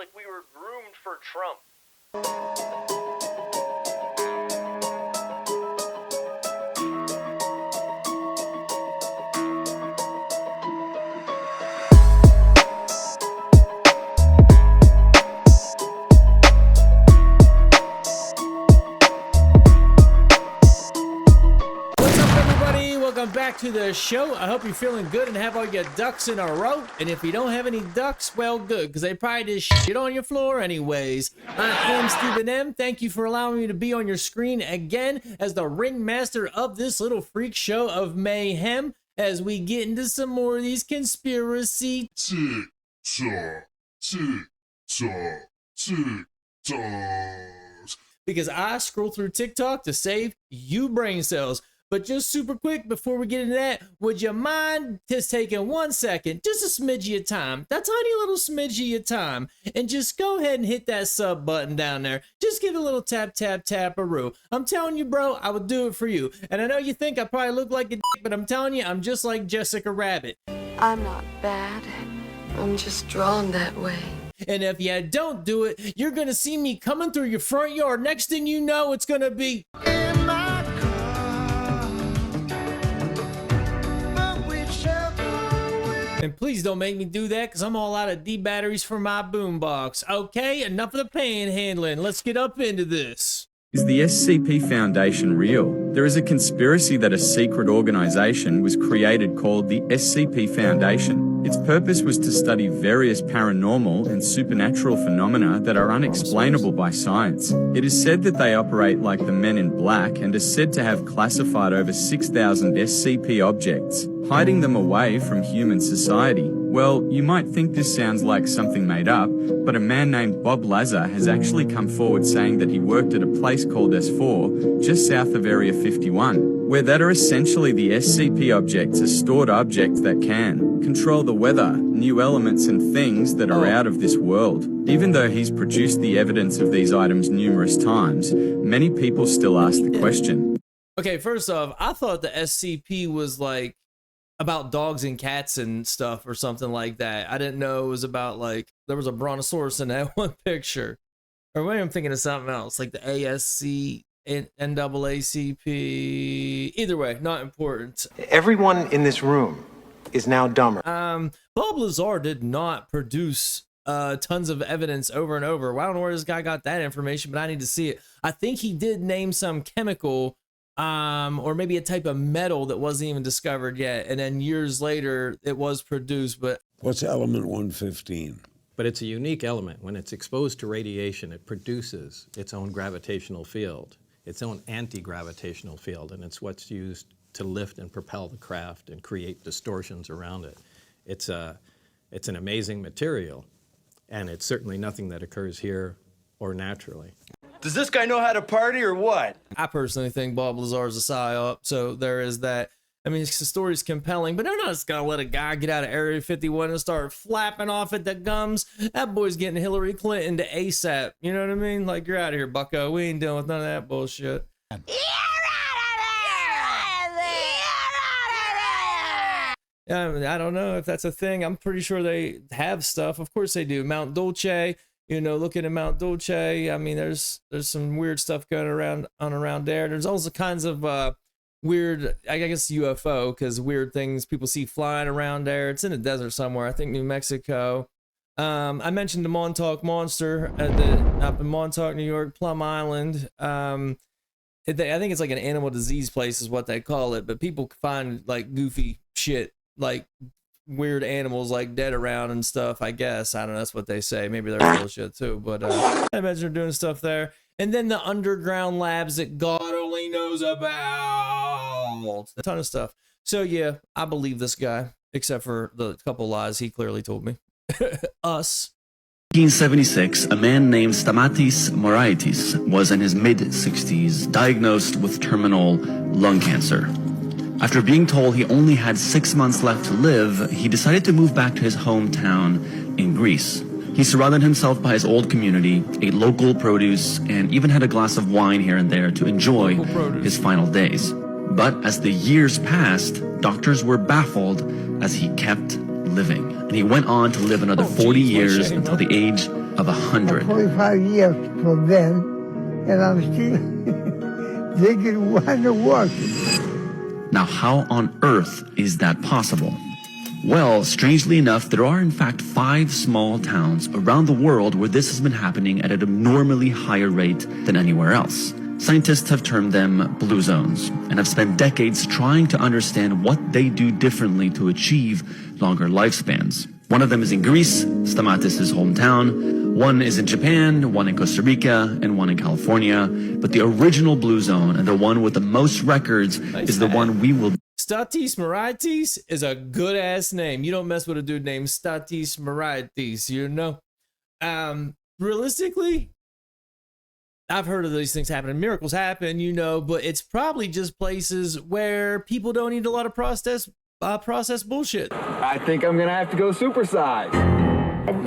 like we were groomed for Trump. Welcome back to the show. I hope you're feeling good and have all your ducks in a row. And if you don't have any ducks, well, good, because they probably just shit on your floor anyways. I am Stephen M. Thank you for allowing me to be on your screen again as the ringmaster of this little freak show of mayhem as we get into some more of these conspiracy because I scroll through TikTok to save you brain cells. But just super quick, before we get into that, would you mind just taking 1 second, just a smidgy of time, that tiny little smidgy of time, and just go ahead and hit that sub button down there. Just give it a little tap, tap, tap-a-roo. I'm telling you, bro, I would do it for you. And I know you think I probably look like a dick, but I'm telling you, I'm just like Jessica Rabbit. I'm not bad. I'm just drawn that way. And if you don't do it, you're going to see me coming through your front yard. Next thing you know, it's going to be... And please don't make me do that because I'm all out of D batteries for my boombox. Okay, enough of the panhandling. Let's get up into this. Is the SCP Foundation real? There is a conspiracy that a secret organization was created called the SCP Foundation. Its purpose was to study various paranormal and supernatural phenomena that are unexplainable by science. It is said that they operate like the Men in Black and is said to have classified over 6,000 SCP objects, hiding them away from human society. Well, you might think this sounds like something made up, but a man named Bob Lazar has actually come forward saying that he worked at a place called S4, just south of Area 51, where that are essentially the SCP objects, are stored objects that can control the weather, new elements and things that are out of this world. Even though he's produced the evidence of these items numerous times, many people still ask the question. Okay, first off, I thought the SCP was like about dogs and cats and stuff or something like that. I didn't know it was about like there was a brontosaurus in that one picture. Or maybe I'm thinking of something else, like the ASC and NAACP. Either way, not important. Everyone in this room is now dumber. Bob Lazar did not produce tons of evidence over and over. Well, I don't know where this guy got that information, but I need to see it. I think he did name some chemical or maybe a type of metal that wasn't even discovered yet, and then years later it was produced. But what's element 115? But it's a unique element. When it's exposed to radiation, it produces its own gravitational field, its own anti-gravitational field, and it's what's used to lift and propel the craft and create distortions around it. It's an amazing material, and it's certainly nothing that occurs here or naturally. Does this guy know how to party or what? I personally think Bob Lazar is a psyop, so there is that. I mean, the story's compelling, but they're not just gonna let a guy get out of Area 51 and start flapping off at the gums. That boy's getting Hillary Clinton to ASAP. You know what I mean? Like, you're out of here, bucko. We ain't dealing with none of that bullshit. I don't know if that's a thing. I'm pretty sure they have stuff. Of course they do. Mount Dulce. You know, looking at Mount Dulce, I mean, there's some weird stuff going around there. There's also kinds of weird, I guess UFO, because weird things people see flying around there. It's in the desert somewhere, I think New Mexico. I mentioned the Montauk Monster up in Montauk, New York, Plum Island. I think it's like an animal disease place is what they call it, but people find like goofy shit, like weird animals like dead around and stuff. I guess I don't know, that's what they say. Maybe they're bullshit too, but I imagine they're doing stuff there. And then the underground labs that God only knows about, a ton of stuff. So yeah, I believe this guy, except for the couple lies he clearly told me. Us. 1976, a man named Stamatis Moraitis was in his mid-60s, diagnosed with terminal lung cancer. After being told he only had 6 months left to live, he decided to move back to his hometown in Greece. He surrounded himself by his old community, ate local produce, and even had a glass of wine here and there to enjoy his final days. But as the years passed, doctors were baffled as he kept living. And he went on to live another 40 years until the age of 100. 45 years from then, and I'm still thinking, wonder what. Now, how on earth is that possible? Well, strangely enough, there are in fact 5 small towns around the world where this has been happening at an abnormally higher rate than anywhere else. Scientists have termed them blue zones and have spent decades trying to understand what they do differently to achieve longer lifespans. One of them is in Greece, Stamatis' hometown. One is in Japan, one in Costa Rica, and one in California. But the original blue zone and the one with the most records is the one we will... Statis Maraitis is a good ass name. You don't mess with a dude named Statis Maraitis, you know? Realistically, I've heard of these things happening. Miracles happen, you know, but it's probably just places where people don't eat a lot of processed bullshit. I think I'm gonna have to go supersize.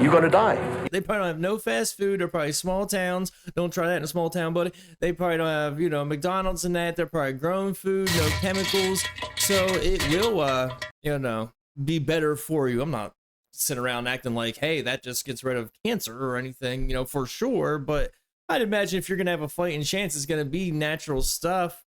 You're gonna die. They probably don't have no fast food. They're probably small towns. Don't try that in a small town, buddy. They probably don't have, you know, McDonald's and that. They're probably growing food, no chemicals. So it will, you know, be better for you. I'm not sitting around acting like, hey, that just gets rid of cancer or anything, you know, for sure. But I'd imagine if you're going to have a fighting chance, it's going to be natural stuff.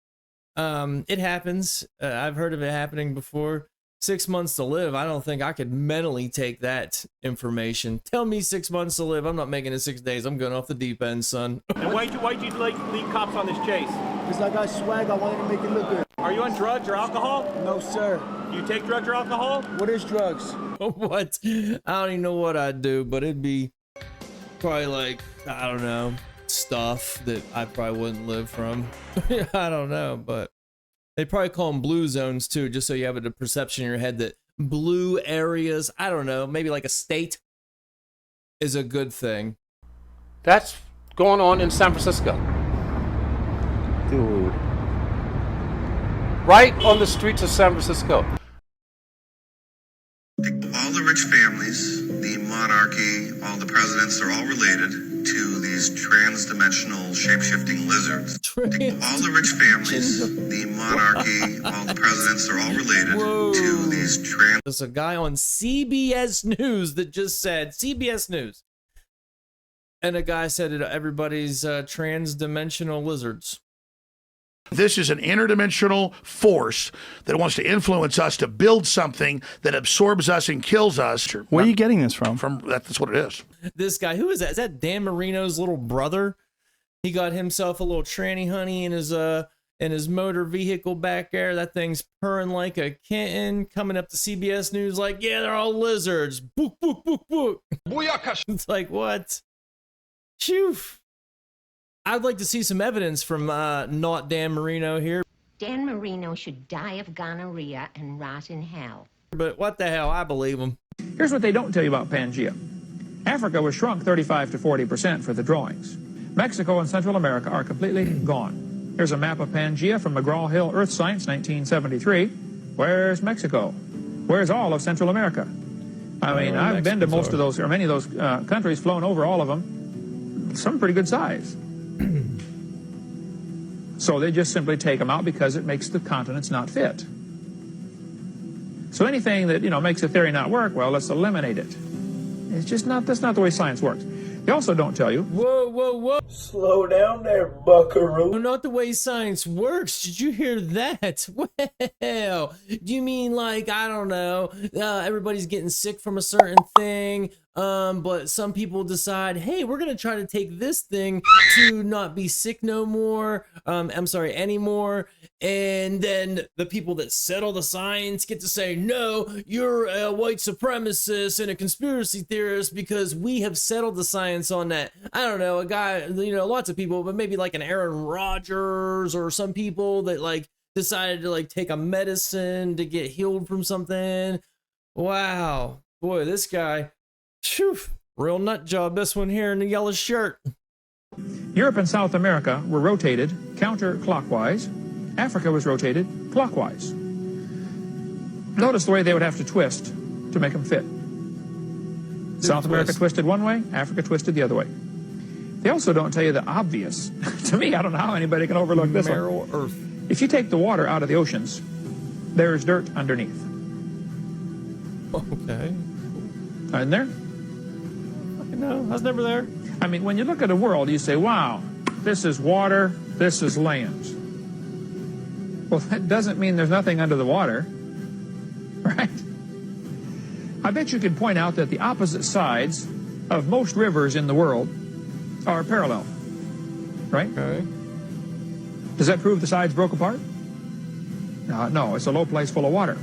It happens. I've heard of it happening before. 6 months to live. I don't think I could mentally take that information. Tell me 6 months to live. I'm not making it 6 days. I'm going off the deep end, son. And why'd you lead cops on this chase? Because I got swag, I wanted to make it look good. Are you on drugs or alcohol? No, sir. Do you take drugs or alcohol? What is drugs? What? I don't even know what I'd do, but it'd be probably like, I don't know, stuff that I probably wouldn't live from. I don't know, but they probably call them blue zones too, just so you have a perception in your head that blue areas, I don't know, maybe like a state is a good thing. That's going on in San Francisco. Dude. Right on the streets of San Francisco. All the rich families, the monarchy, all the presidents are all related to these transdimensional shape-shifting lizards. All the rich families, the monarchy, all the presidents are all related to these There's a guy on CBS News that just said, CBS News, and a guy said that everybody's transdimensional lizards. This is an interdimensional force that wants to influence us to build something that absorbs us and kills us. Where are you getting this from? That's what it is. This guy, who is that? Is that Dan Marino's little brother? He got himself a little tranny honey in his motor vehicle back there. That thing's purring like a kitten. Coming up to CBS News like, yeah, they're all lizards. Book, book, book, book. It's like, what? Phew. I'd like to see some evidence from not Dan Marino here. Dan Marino should die of gonorrhea and rot in hell. But what the hell, I believe him. Here's what they don't tell you about Pangea. Africa was shrunk 35 to 40% for the drawings. Mexico and Central America are completely gone. Here's a map of Pangea from McGraw-Hill Earth Science, 1973. Where's Mexico? Where's all of Central America? I mean, I've been to most of those, or many of those countries, flown over all of them. Some pretty good size. So they just simply take them out because it makes the continents not fit. So anything that, you know, makes a theory not work, well, let's eliminate it. It's just not, that's not the way science works. They also don't tell you. Whoa, whoa, whoa. Slow down there, buckaroo. Not the way science works. Did you hear that? Well, do you mean like, I don't know, everybody's getting sick from a certain thing, but some people decide, hey, we're going to try to take this thing to not be sick no more, anymore. And then the people that settle the science get to say, no, you're a white supremacist and a conspiracy theorist because we have settled the science on that. I don't know, a guy, you know, lots of people, but maybe like an Aaron Rodgers or some people that like decided to like take a medicine to get healed from something. Wow. Boy, this guy, phew, real nut job, this one here in the yellow shirt. Europe and South America were rotated counterclockwise. Africa was rotated clockwise. Notice the way they would have to twist to make them fit. South America twisted one way, Africa twisted the other way. They also don't tell you the obvious. To me, I don't know how anybody can overlook this one. Earth. If you take the water out of the oceans, there's dirt underneath. Okay. In there? No, I was never there. I mean, when you look at the world, you say, wow, this is water, this is land. Well, that doesn't mean there's nothing under the water, right? I bet you could point out that the opposite sides of most rivers in the world are parallel, right? Okay. Does that prove the sides broke apart? No, it's a low place full of water.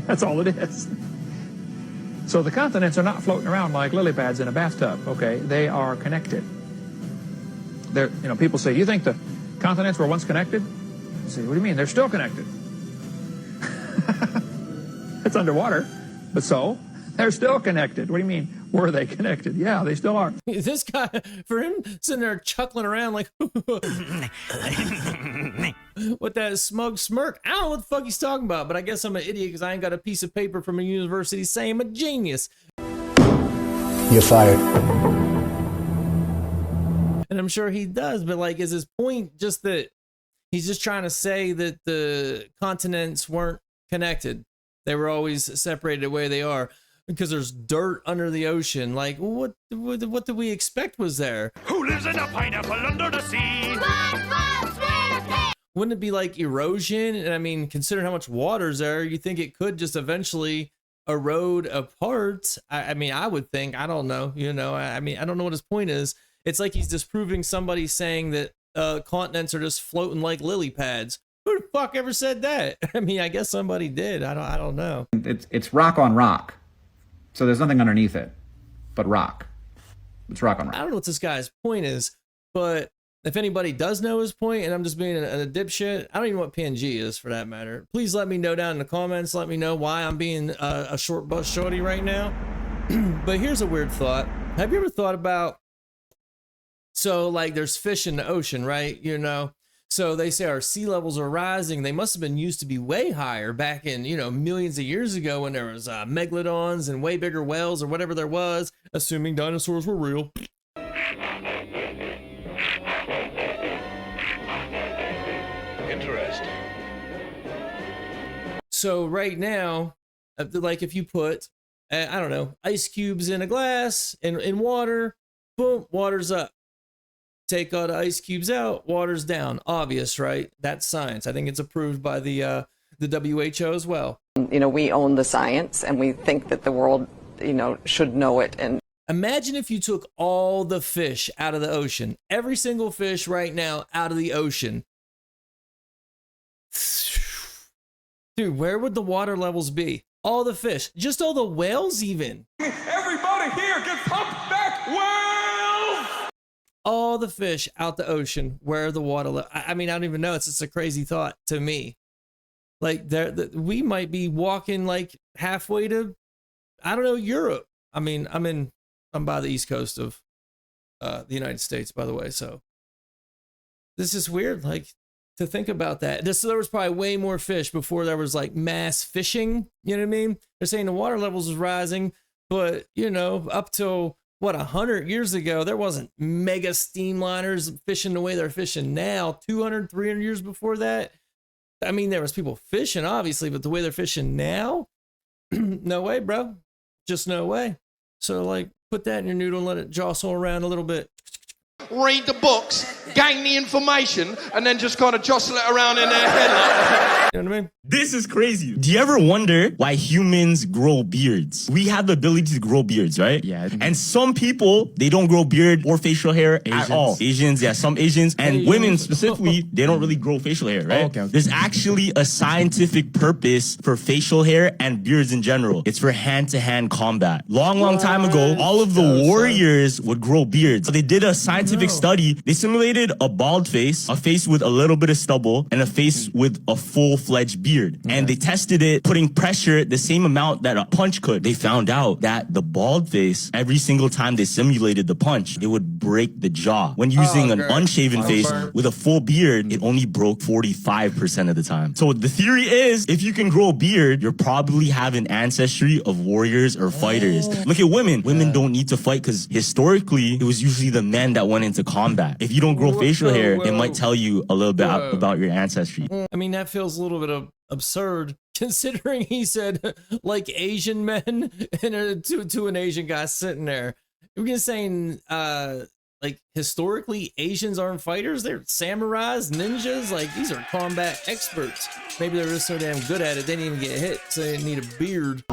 That's all it is. So the continents are not floating around like lily pads in a bathtub, okay? They are connected. They're, you know, people say, you think the continents were once connected? I say, what do you mean? They're still connected. It's underwater, but so they're still connected. What do you mean? Were they connected? Yeah, they still are. This guy, for him sitting there chuckling around like with that smug smirk, I don't know what the fuck he's talking about, but I guess I'm an idiot because I ain't got a piece of paper from a university saying I'm a genius. You're fired. And I'm sure he does, but like, is his point just that he's just trying to say that the continents weren't connected? They were always separated the way they are because there's dirt under the ocean. Like, what did we expect was there? Who lives in a pineapple under the sea? Wouldn't it be like erosion? And I mean, considering how much water's there, you think it could just eventually erode apart. I mean, I would think, I don't know, you know, I mean, I don't know what his point is. It's like he's disproving somebody saying that continents are just floating like lily pads. Who the fuck ever said that? I mean, I guess somebody did. I don't know. It's rock on rock. So there's nothing underneath it but rock. It's rock on rock. I don't know what this guy's point is, but if anybody does know his point and I'm just being a dipshit, I don't even know what PNG is for that matter. Please let me know down in the comments. Let me know why I'm being a short bus shorty right now. But here's a weird thought. Have you ever thought about, so like there's fish in the ocean, right? You know, so they say our sea levels are rising. They must have been used to be way higher back in, you know, millions of years ago when there was megalodons and way bigger whales or whatever there was, assuming dinosaurs were real. Interesting. So right now, like if you put, I don't know, ice cubes in a glass in water, boom, water's up. Take all the ice cubes out, water's down. Obvious, right? That's science. I think it's approved by the WHO as well. You know, we own the science and we think that the world, you know, should know it. And imagine if you took all the fish out of the ocean, every single fish right now out of the ocean. Dude, where would the water levels be? All the fish, just all the whales even. Everybody here get humpback whales! All the fish out the ocean, where the water I mean, I don't even know. It's just a crazy thought to me. Like we might be walking like halfway to, I don't know, Europe. I mean, I'm by the east coast of the United States, by the way. So this is weird, like to think about that. There was probably way more fish before there was like mass fishing. You know what I mean? They're saying the water levels was rising, but you know, up till what, 100 years ago, there wasn't mega steamliners fishing the way they're fishing now. 200, 300 years before that, I mean, there was people fishing, obviously, but the way they're fishing now, no way, bro. Just no way. So, like, put that in your noodle and let it jostle around a little bit. Read the books, gain the information, and then just kind of jostle it around in their head like You know what I mean? This is crazy. Do you ever wonder why humans grow beards? We have the ability to grow beards, right? Yeah. And some people, they don't grow beard or facial hair at all. Asians, yeah, some Asians. And women specifically, they don't really grow facial hair, right? Okay. There's actually a scientific purpose for facial hair and beards in general. It's for hand-to-hand combat. Long time ago, all of the warriors would grow beards. So they did a scientific study. They simulated a bald face, a face with a little bit of stubble, and a face with a full-fledged beard. And they tested it, putting pressure the same amount that a punch could. They found out that the bald face, every single time they simulated the punch, it would break the jaw. When using an unshaven face with a full beard, it only broke 45% of the time. So the theory is, if you can grow a beard, you're probably have an ancestry of warriors or fighters. Look at women. Women don't need to fight because historically, it was usually the men that went into combat. If you don't grow facial hair, it might tell you a little bit about your ancestry. I mean, that feels a little bit absurd considering he said like Asian men and to an Asian guy sitting there. We're gonna saying like historically Asians aren't fighters, they're samurais, ninjas, like these are combat experts. Maybe they're just so damn good at it they didn't even get hit, so they need a beard.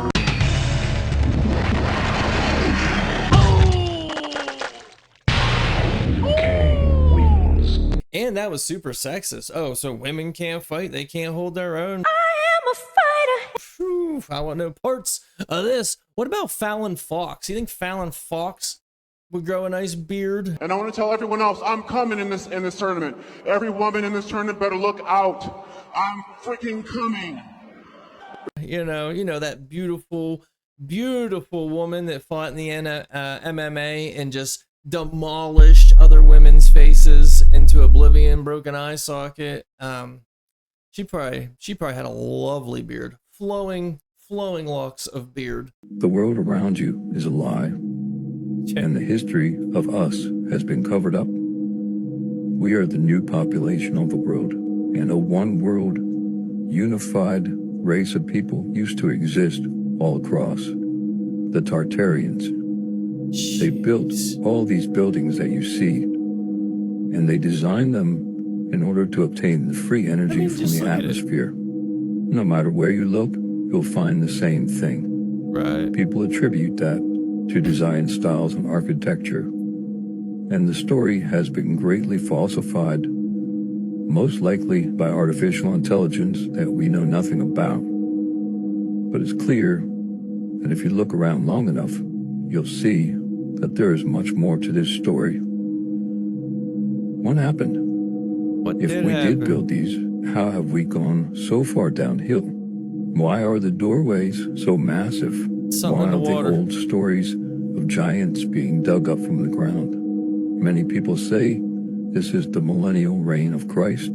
And that was super sexist. Oh, so women can't fight, they can't hold their own. I am a fighter. Whew, I want no parts of this. What about Fallon Fox? You think Fallon Fox would grow a nice beard? And I want to tell everyone else, I'm coming in this tournament. Every woman in this tournament better look out. I'm freaking coming. You know that beautiful, beautiful woman that fought in the MMA and just demolished other women's faces into oblivion, broken eye socket. She probably had a lovely beard, flowing locks of beard. The world around you is a lie, and the history of us has been covered up. We are the new population of the world, and a one world, unified race of people used to exist all across. The Tartarians. They built all these buildings that you see, and they designed them in order to obtain the free energy from the atmosphere. No matter where you look, you'll find the same thing. Right. People attribute that to design styles and architecture, and the story has been greatly falsified, most likely by artificial intelligence that we know nothing about. But it's clear that if you look around long enough, you'll see that there is much more to this story. What happened? If we did build these, how have we gone so far downhill? Why are the doorways so massive? Why are the old stories of giants being dug up from the ground? Many people say this is the millennial reign of Christ.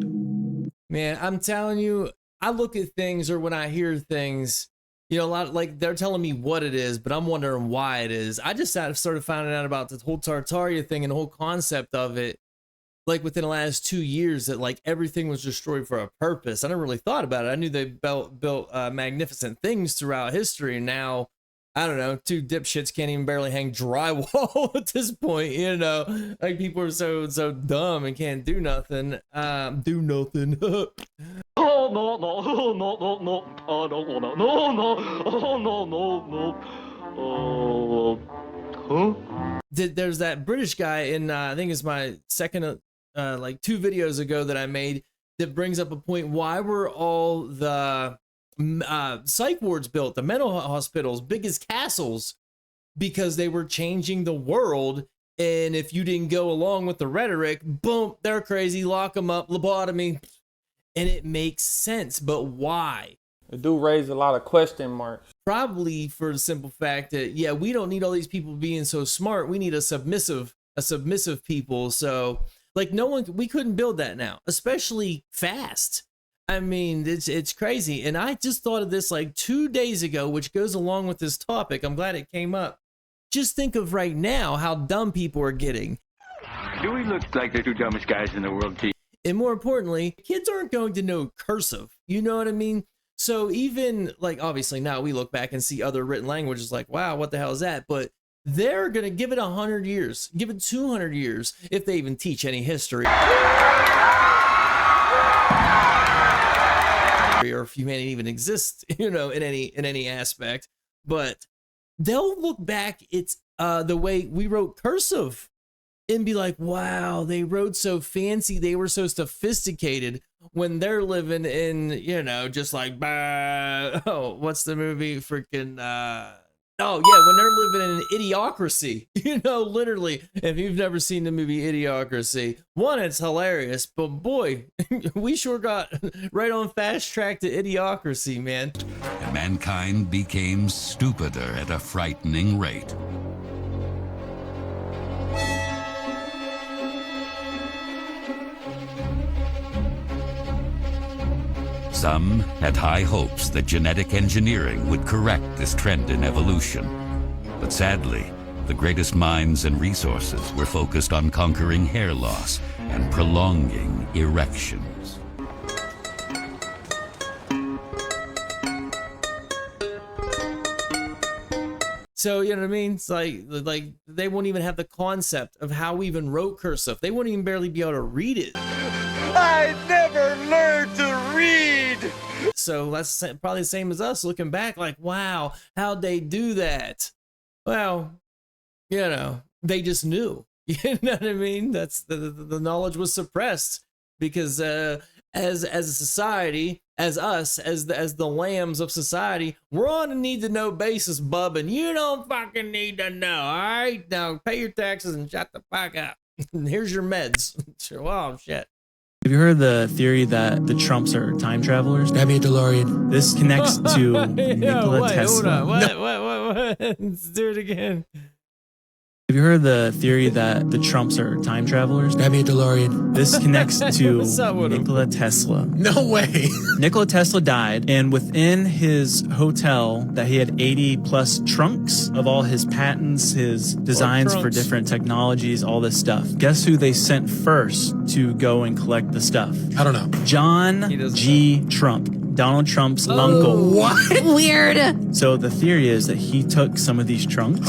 Man, I'm telling you, I look at things, or when I hear things, you know, a lot like they're telling me what it is, but I'm wondering why it is. I just started finding out about the whole Tartaria thing and the whole concept of it, like within the last 2 years, that like everything was destroyed for a purpose. I never really thought about it. I knew they built magnificent things throughout history, and now I don't know, two dipshits can't even barely hang drywall at this point, you know, like people are so dumb and can't do nothing. Do nothing. Oh no no no no no oh no no no no oh no no no oh There's that British guy in I think it's my second like 2 videos ago that I made that brings up a point. Why were all the psych wards built, the mental hospitals, big as castles? Because they were changing the world, and if you didn't go along with the rhetoric, boom, they're crazy, lock them up, lobotomy. And it makes sense, but why? It do raise a lot of question marks. Probably for the simple fact that, yeah, we don't need all these people being so smart. We need a submissive people. So like we couldn't build that now, especially fast. I mean, it's crazy. And I just thought of this like 2 days ago, which goes along with this topic. I'm glad it came up. Just think of right now how dumb people are getting. Do we look like the 2 dumbest guys in the world to you? And more importantly, kids aren't going to know cursive. You know what I mean? So even like, obviously now we look back and see other written languages like, wow, what the hell is that? But they're going to give it 100 years, give it 200 years, if they even teach any history. Or if humanity even exists, you know, in any aspect. But they'll look back, it's the way we wrote cursive and be like, wow, they wrote so fancy, they were so sophisticated, when they're living in, you know, just like, bah, oh, what's the movie? Freaking, oh yeah, when they're living in an idiocracy, you know, literally, if you've never seen the movie Idiocracy, one, it's hilarious, but boy, we sure got right on fast track to Idiocracy, man. And mankind became stupider at a frightening rate. Some had high hopes that genetic engineering would correct this trend in evolution. But sadly, the greatest minds and resources were focused on conquering hair loss and prolonging erections. So, you know what I mean? It's like they won't even have the concept of how we even wrote cursive. They wouldn't even barely be able to read it. I never learned to read. So that's probably the same as us looking back like, wow, how'd they do that? Well, you know, they just knew. You know what I mean? That's the knowledge was suppressed because as a society, as us, as the lambs of society, we're on a need to know basis, bub, and you don't fucking need to know. All right, now pay your taxes and shut the fuck up. Here's your meds. Oh shit. Have you heard the theory that the Trumps are time travelers? That'd be a DeLorean. This connects to Nikola Tesla. Hold on. What? Let's do it again. Have you heard the theory that the Trumps are time travelers? That'd be a DeLorean. This connects to Nikola Tesla. No way. Nikola Tesla died, and within his hotel that he had 80 plus trunks of all his patents, his designs for different technologies, all this stuff. Guess who they sent first to go and collect the stuff? I don't know. John G. Trump. Donald Trump's uncle. What? Weird. So the theory is that he took some of these trunks.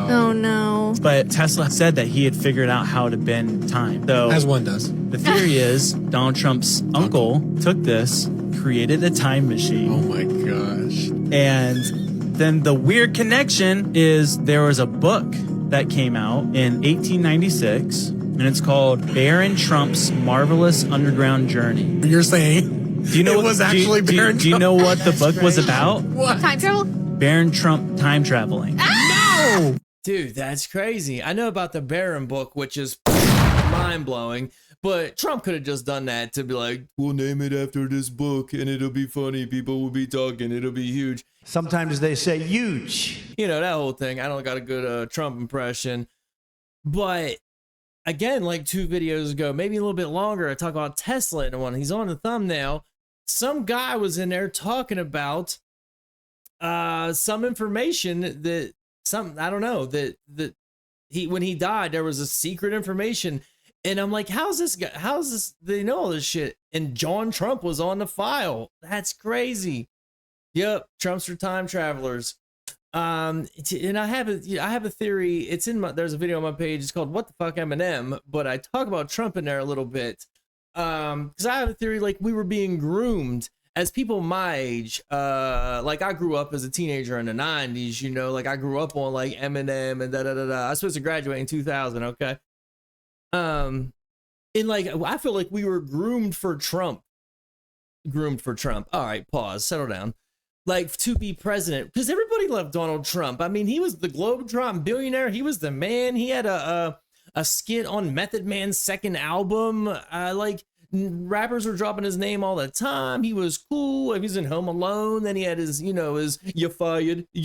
Oh no. But Tesla said that he had figured out how to bend time. So As one does. The theory is Donald Trump's uncle took this, created a time machine. Oh my gosh. And then the weird connection is there was a book that came out in 1896, and it's called Baron Trump's Marvelous Underground Journey. You're saying do you know it was actually Baron Do you know what the book was about? What? Time travel? Baron Trump time traveling. No! Dude, that's crazy. I know about the Baron book, which is mind-blowing, but Trump could have just done that to be like, we'll name it after this book and it'll be funny. People will be talking. It'll be huge. Sometimes they say huge. You know, that whole thing. I don't got a good Trump impression. But again, like 2 videos ago, maybe a little bit longer, I talk about Tesla in one. He's on the thumbnail. Some guy was in there talking about some information that I don't know, that he, when he died, there was a secret information. And I'm like, how's this, they know all this shit? And John Trump was on the file. That's crazy. Yep. Trumps are time travelers. And I have a theory. It's in there's a video on my page. It's called What the Fuck Eminem, but I talk about Trump in there a little bit. Because I have a theory, like we were being groomed as people my age. Like I grew up as a teenager in the 90s, you know, like I grew up on like Eminem and I was supposed to graduate in 2000. Okay. And like, I feel like we were groomed for Trump. All right, pause, settle down. Like to be president, because everybody loved Donald Trump. I mean, he was the globetrotting billionaire. He was the man. He had a skit on Method Man's second album. Like rappers were dropping his name all the time. He was cool. He was in Home Alone. Then he had his, you know, his You Fired. He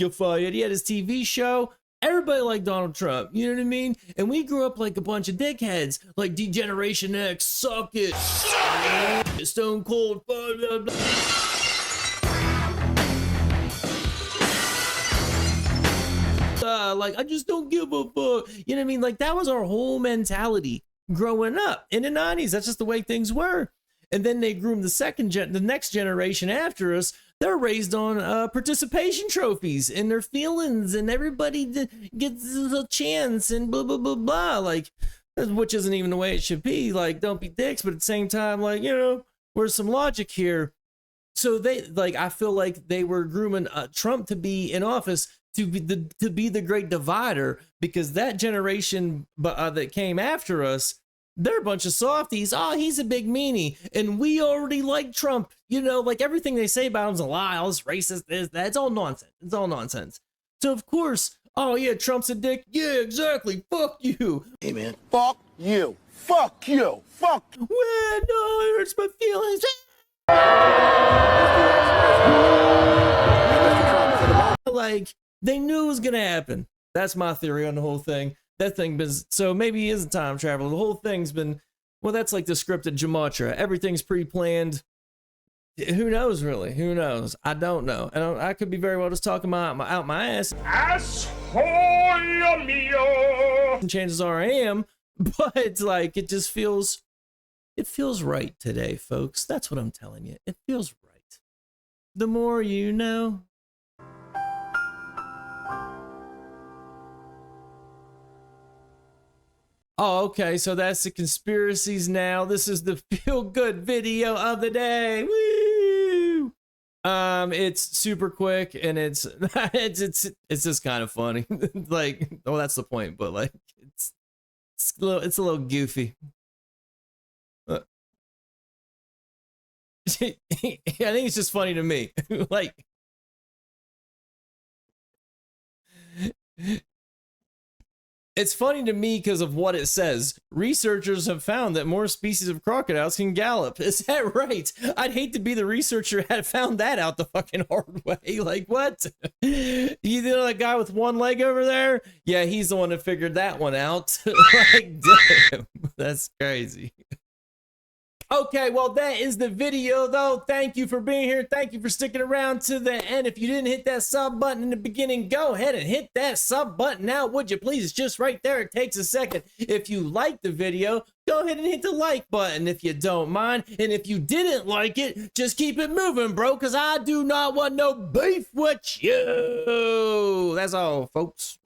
had his TV show. Everybody liked Donald Trump. You know what I mean? And we grew up like a bunch of dickheads, like D-Generation X, suck it, Stone Cold, blah, blah, blah. Like, I just don't give a fuck. You know what I mean? Like, that was our whole mentality growing up in the 90s. That's just the way things were. And then they groomed the next generation after us. They're raised on participation trophies and their feelings, and everybody gets a chance and blah, blah, blah, blah. Like, which isn't even the way it should be. Like, don't be dicks, but at the same time, like, you know, where's some logic here? So they, like, I feel like they were grooming Trump to be in office to be the great divider, because that generation that came after us, they're a bunch of softies. Oh, he's a big meanie. And we already like Trump. You know, like everything they say about him's a lie. All this racist, this, that. It's all nonsense. It's all nonsense. So, of course, oh, yeah, Trump's a dick. Yeah, exactly. Fuck you. Hey, man. Fuck you. Fuck you. Fuck. Well, no, it hurts my feelings. Like, they knew it was going to happen. That's my theory on the whole thing. That thing was, so maybe he is a time traveler. The whole thing's been, well, that's like the scripted gematria. Everything's pre-planned. Who knows, really? Who knows? I don't know. And I could be very well just talking out my ass. And chances are I am, but like it just feels right today, folks. That's what I'm telling you. It feels right. The more you know. Oh, okay. So that's the conspiracies now. This is the feel-good video of the day. Woo! It's super quick and it's just kind of funny. Like, well, that's the point, but like, it's a little goofy. I think it's just funny to me. Like, it's funny to me because of what it says. Researchers have found that more species of crocodiles can gallop. Is that right? I'd hate to be the researcher who had found that out the fucking hard way. Like, what? You know that guy with one leg over there? Yeah, he's the one that figured that one out. Like, damn. That's crazy. Okay, well, that is the video, though. Thank you for being here. Thank you for sticking around to the end. If you didn't hit that sub button in the beginning, go ahead and hit that sub button now, would you please? It's just right there. It takes a second. If you liked the video, go ahead and hit the like button if you don't mind. And if you didn't like it, just keep it moving, bro, because I do not want no beef with you. That's all, folks.